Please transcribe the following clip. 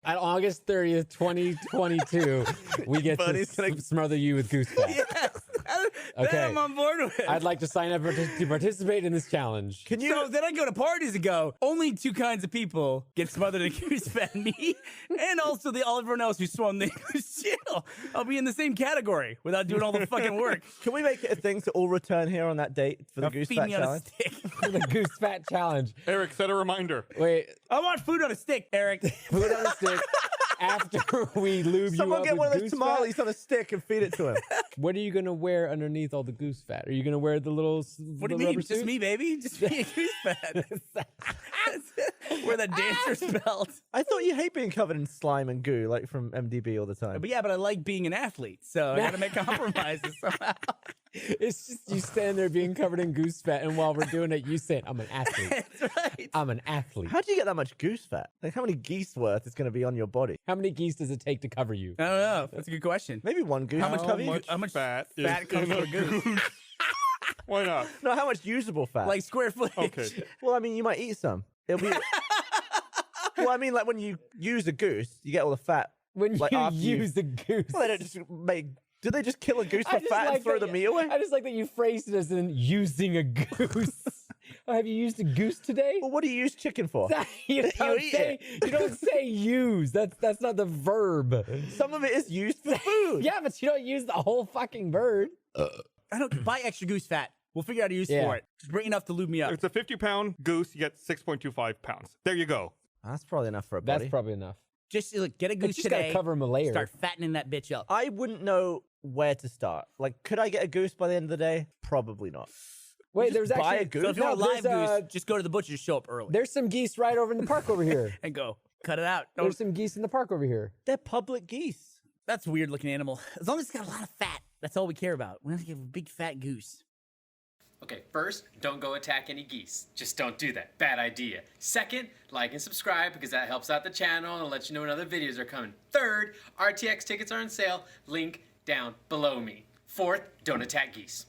On August 30th, 2022, we get to smother you with goose fat. Yes. Okay. That I'm on board with. I'd like to sign up to participate in this challenge. Can you? So then I go to parties and go, only two kinds of people get smothered in goose fat, me and also everyone else who swam the English Channel. I'll be in the same category without doing all the fucking work. Can we make it a thing to all return here on that date for the goose feed fat me on a challenge? stick. For the goose fat challenge. Eric, set a reminder. Wait, I want food on a stick, Eric. food on a stick. After we lube Someone you up get one with of those goose tamales on a stick and feed it to him. fat, what are you going to wear underneath all the goose fat? Are you going to wear the little What do you mean? Just me, baby. Just me and goose fat. Wear that dancer's belt. I thought you hate being covered in slime and goo, like from MDB all the time. But yeah, but I like being an athlete, so I gotta make compromises somehow. It's just you stand there being covered in goose fat, and while we're doing it, you say, I'm an athlete. That's right. I'm an athlete. How do you get that much goose fat? Like, how many geese worth is going to be on your body? How many geese does it take to cover you? I don't know. That's a good question. Maybe one goose. How much cover you? How much fat comes in from a goose? Why not? No, how much usable fat? Like square footage. Okay. well, I mean, you might eat some. It'll be. Well, I mean, like when you use a goose, you get all the fat. When like, you after use the goose. Well, they don't just make. Do they just kill a goose for I just fat like and throw that- the meat away? I just like that you phrased it as in using a goose. Oh, have you used a goose today? Well, what do you use chicken for? you don't say use. That's not the verb. Some of it is used for food. Yeah, but you don't use the whole fucking bird. I don't buy extra goose fat. We'll figure out a use for it. Just bring enough to lube me up. If it's a 50-pound goose, you get 6.25 pounds. There you go. That's probably enough for a body. That's probably enough. Just like, get a goose Just today. gotta cover him a layer. Start fattening that bitch up. I wouldn't know where to start. Like, could I get a goose by the end of the day? Probably not. Wait, there's buy actually a goose? So if you want a live there's, goose, just go to the butcher, show up early, there's some geese right over in the park over here. and go cut it out. There's some geese in the park over here. They're public geese. That's a weird looking animal. As long as it's got a lot of fat, that's all we care about. We have to get a big fat goose. Okay, first, don't go attack any geese. Just don't do that. Bad idea. Second, like and subscribe because that helps out the channel and lets you know when other videos are coming. Third, RTX tickets are on sale. Link down below me. Fourth, don't attack geese.